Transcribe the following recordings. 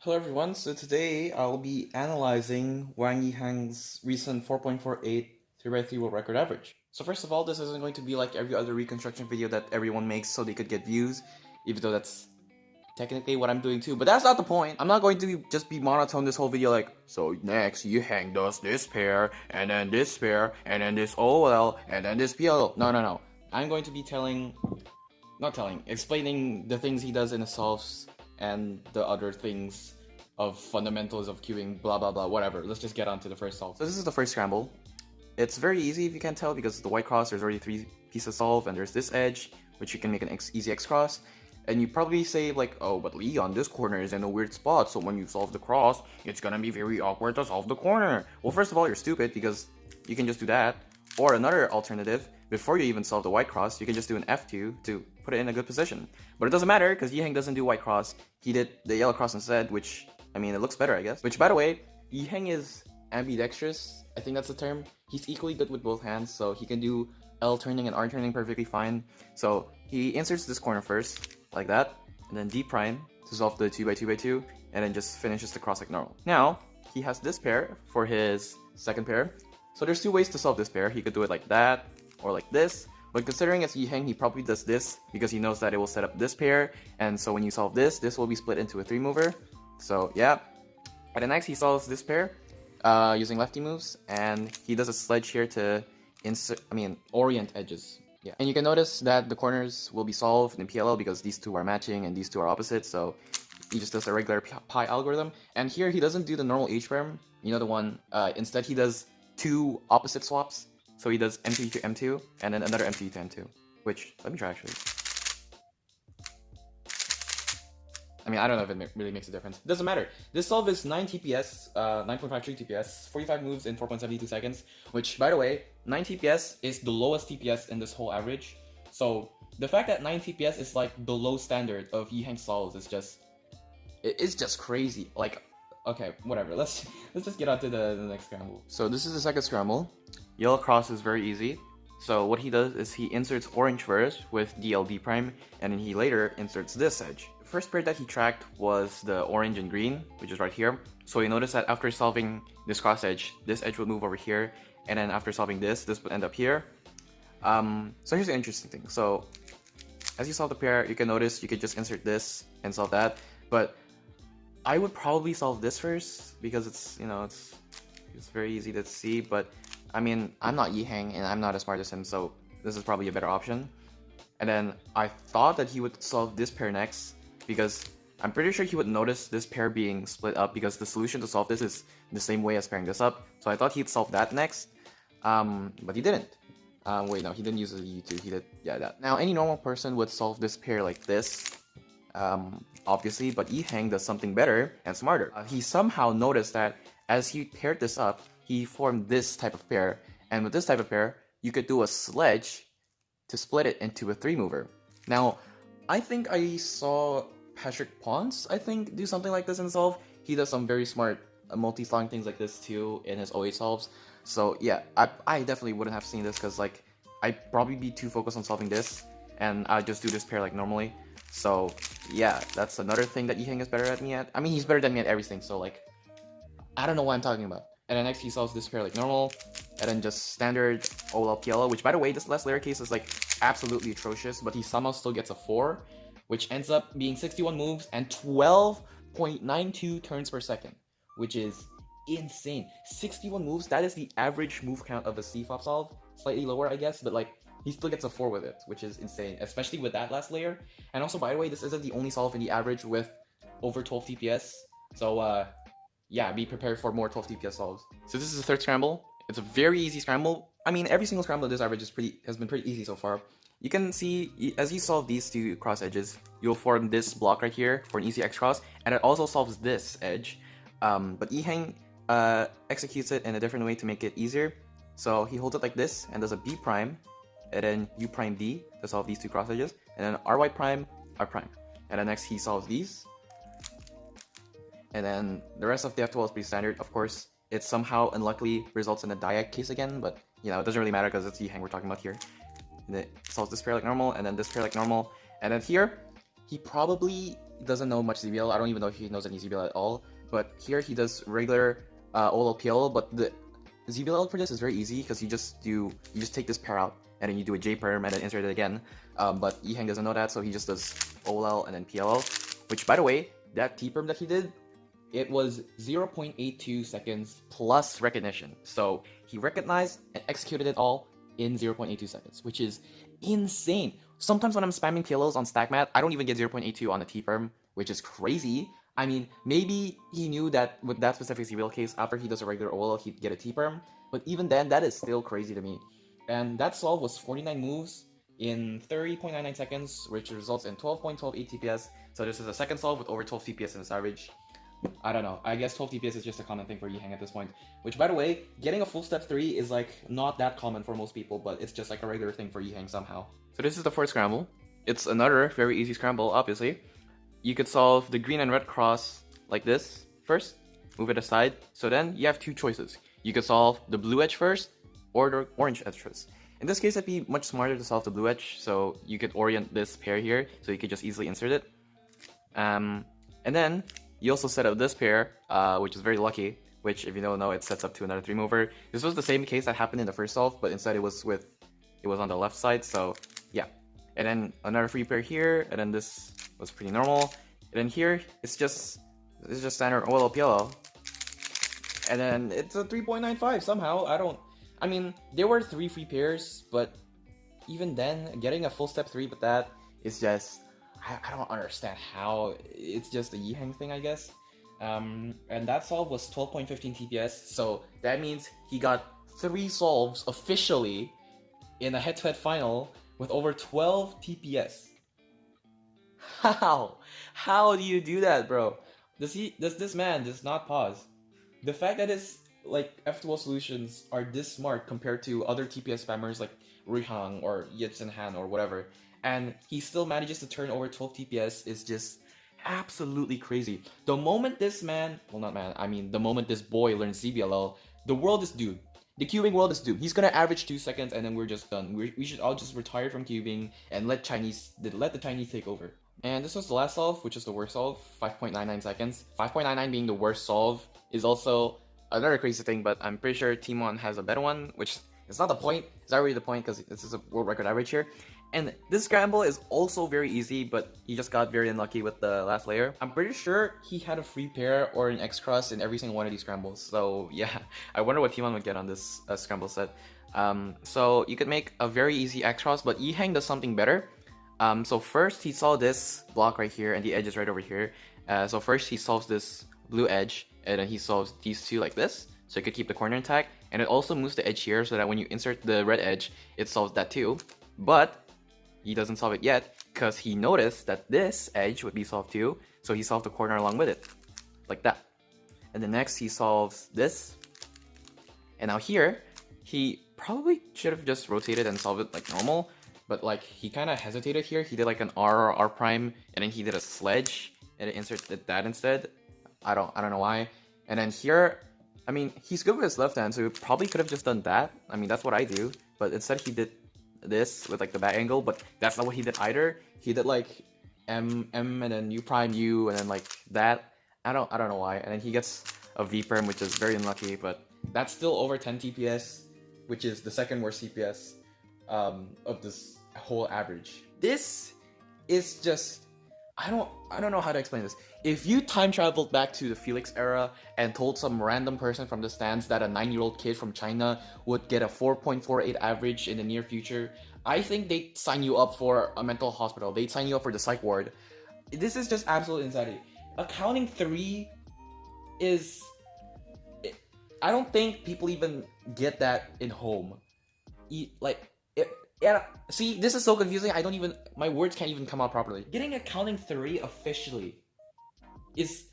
Hello everyone, so today I'll be analyzing Wang Yiheng's recent 4.48 3x3 world record average. So first of all, this isn't going to be like every other reconstruction video that everyone makes so they could get views, even though that's technically what I'm doing too, but that's not the point. I'm not going to just be monotone this whole video like, so next Yiheng does this pair, and then this pair, and then this OL, and then this PL. No. I'm going to be explaining the things he does in his solves and the other things of fundamentals of queuing, blah blah blah, whatever. Let's just get on to the first solve. So this is the first scramble. It's very easy if you can't tell because the white cross, there's already 3 pieces solved, and there's this edge, which you can make an easy X cross. And you probably say like, oh, but Leon, this corner is in a weird spot, so when you solve the cross, it's gonna be very awkward to solve the corner. Well, first of all, you're stupid because you can just do that. Or another alternative, before you even solve the white cross, you can just do an F2 to put it in a good position. But it doesn't matter because Yiheng doesn't do white cross. He did the yellow cross instead, which, I mean, it looks better, I guess. Which, by the way, Yiheng is ambidextrous. I think that's the term. He's equally good with both hands, so he can do L turning and R turning perfectly fine. So he inserts this corner first, like that, and then D prime to solve the 2x2x2, and then just finishes the cross like normal. Now, he has this pair for his second pair. So there's 2 ways to solve this pair. He could do it like that, or like this. But considering it's Yiheng, he probably does this because he knows that it will set up this pair. And so when you solve this, this will be split into a 3-mover. So yeah. And then next he solves this pair using lefty moves, and he does a sledge here to orient edges. Yeah. And you can notice that the corners will be solved in PLL because these two are matching and these two are opposite. So he just does a regular pi algorithm. And here he doesn't do the normal H-perm, you know, the one. Instead he does 2 opposite swaps. So he does M2 to M2, and then another M2 to M2. Which, let me try actually. I mean, I don't know if it really makes a difference. It doesn't matter. This solve is 9 TPS, 9.53 TPS, 45 moves in 4.72 seconds. Which, by the way, 9 TPS is the lowest TPS in this whole average. So the fact that 9 TPS is like below standard of Yiheng solves is just crazy. Like, okay, whatever. Let's just get on to the next scramble. So this is the second scramble. Yellow cross is very easy. So what he does is he inserts orange first with DLD prime, and then he later inserts this edge. The first pair that he tracked was the orange and green, which is right here. So you notice that after solving this cross edge, this edge would move over here, and then after solving this would end up here. So here's the interesting thing. So as you solve the pair, you can notice you could just insert this and solve that, but I would probably solve this first because it's, you know, it's very easy to see. But I mean, I'm not Yiheng and I'm not as smart as him, so this is probably a better option. And then I thought that he would solve this pair next because I'm pretty sure he would notice this pair being split up because the solution to solve this is the same way as pairing this up. So I thought he'd solve that next, but he didn't. Wait, no, he didn't use a U2. He did, yeah, that. Now, any normal person would solve this pair like this. Obviously, but Yiheng does something better and smarter. He somehow noticed that as he paired this up, he formed this type of pair, and with this type of pair, you could do a sledge to split it into a 3-mover. Now, I think I saw Patrick Ponce, do something like this in solve. He does some very smart multi-slong things like this too in his OA solves. So yeah, I definitely wouldn't have seen this because like I'd probably be too focused on solving this, and I'd just do this pair like normally. So yeah, that's another thing that Yiheng is better at me at. I mean, he's better than me at everything, so like, I don't know what I'm talking about. And then next he solves this pair like normal, and then just standard OLPL, which by the way, this last layer case is like absolutely atrocious, but he somehow still gets a 4, which ends up being 61 moves and 12.92 turns per second, which is insane. 61 moves, that is the average move count of a C-flop solve. Slightly lower, I guess, but like, he still gets a 4 with it, which is insane, especially with that last layer. And also, by the way, this isn't the only solve in the average with over 12 TPS, so yeah, be prepared for more 12 TPS solves. So this is the third scramble. It's a very easy scramble. I mean, every single scramble of this average has been pretty easy so far. You can see, as you solve these 2 cross edges, you'll form this block right here for an easy X cross, and it also solves this edge. But Yiheng executes it in a different way to make it easier. So he holds it like this and does a B prime, and then U prime D to solve these 2 cross edges, and then RY prime, R prime. And then next he solves these. And then the rest of the F12 is pretty standard. Of course, it somehow unluckily results in a diag case again, but you know, it doesn't really matter because it's Yiheng we're talking about here. And it solves this pair like normal, and then this pair like normal. And then here, he probably doesn't know much ZBL. I don't even know if he knows any ZBL at all. But here he does regular OLPL, but the ZBL for this is very easy because you just take this pair out and then you do a J perm and then insert it again. But Yiheng doesn't know that, so he just does OLL and then PLL. Which, by the way, that T perm that he did, it was 0.82 seconds plus recognition. So he recognized and executed it all in 0.82 seconds, which is insane. Sometimes when I'm spamming PLLs on StackMat, I don't even get 0.82 on the T perm, which is crazy. I mean, maybe he knew that with that specific ZBL case, after he does a regular OL, he'd get a T perm. But even then, that is still crazy to me. And that solve was 49 moves in 30.99 seconds, which results in 12.128 TPS. So this is a second solve with over 12 TPS in the average. I don't know. I guess 12 TPS is just a common thing for Yiheng at this point. Which, by the way, getting a full step 3 is like not that common for most people, but it's just like a regular thing for Yiheng somehow. So this is the fourth scramble. It's another very easy scramble, obviously. You could solve the green and red cross like this first, move it aside. So then you have two choices. You could solve the blue edge first or the orange edge first. In this case, it'd be much smarter to solve the blue edge, so you could orient this pair here, so you could just easily insert it. And then you also set up this pair, which is very lucky, which if you don't know, it sets up to another 3-mover. This was the same case that happened in the first solve, but instead it was on the left side, so yeah. And then another free pair here, and then this was pretty normal. And then here, it's just standard OLL PLL. And then it's a 3.95 somehow. I mean, there were 3 free pairs, but even then, getting a full step 3 with that is just, I don't understand how. It's just a Yiheng thing, I guess. And that solve was 12.15 TPS, so that means he got 3 solves officially in a head-to-head final with over 12 TPS. How? How do you do that, bro? This man does not pause. The fact that his like F2O solutions are this smart compared to other TPS spammers like Rihang or Yitsen Han or whatever, and he still manages to turn over 12 TPS is just absolutely crazy. The moment this man, well not man, I mean the moment this boy learns ZBLL, the world is doomed. The cubing world is doomed. He's gonna average 2 seconds and then we're just done. We should all just retire from cubing and let the Chinese take over. And this was the last solve, which is the worst solve, 5.99 seconds. 5.99 being the worst solve is also another crazy thing, but I'm pretty sure Team 1 has a better one, which is not the point. It's not really the point because this is a world record average here. And this scramble is also very easy, but he just got very unlucky with the last layer. I'm pretty sure he had a free pair or an X-Cross in every single one of these scrambles. So yeah, I wonder what Team 1 would get on this scramble set. So you could make a very easy X-Cross, but Yiheng does something better. So first he saw this block right here and the edge is right over here. So first he solves this blue edge and then he solves these two like this. So you could keep the corner intact, and it also moves the edge here so that when you insert the red edge, it solves that too. But he doesn't solve it yet because he noticed that this edge would be solved too. So he solved the corner along with it, like that. And then next he solves this. And now here, he probably should have just rotated and solved it like normal. But like he kind of hesitated here. He did like an R or R prime, and then he did a sledge and it inserted that instead. I don't know why. And then here, I mean, he's good with his left hand, so he probably could have just done that. I mean, that's what I do. But instead he did this with like the back angle, but that's not what he did either. He did like M and then U prime U and then like that. I don't know why. And then he gets a V perm, which is very unlucky, but that's still over 10 TPS, which is the second worst TPS of this whole average. This is just, I don't know how to explain this. If you time traveled back to the Felix era and told some random person from the stands that a 9-year-old kid from China would get a 4.48 average in the near future, I think they'd sign you up for a mental hospital. They'd sign you up for the psych ward. This is just absolute insanity. Accounting 3 is, I don't think people even get that in home. Yeah, see, this is so confusing. My words can't even come out properly. Getting accounting 3 officially is,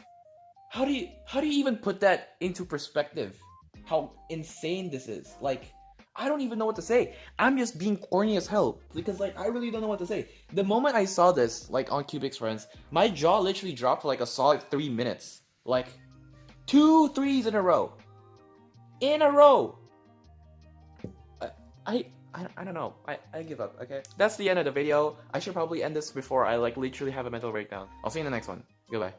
how do you even put that into perspective? How insane this is. Like, I don't even know what to say. I'm just being corny as hell because like I really don't know what to say. The moment I saw this like on Cubics Friends, my jaw literally dropped for like a solid 3 minutes. Like 2 3s in a row. I I don't know. I give up, okay? That's the end of the video. I should probably end this before I like literally have a mental breakdown. I'll see you in the next one. Goodbye.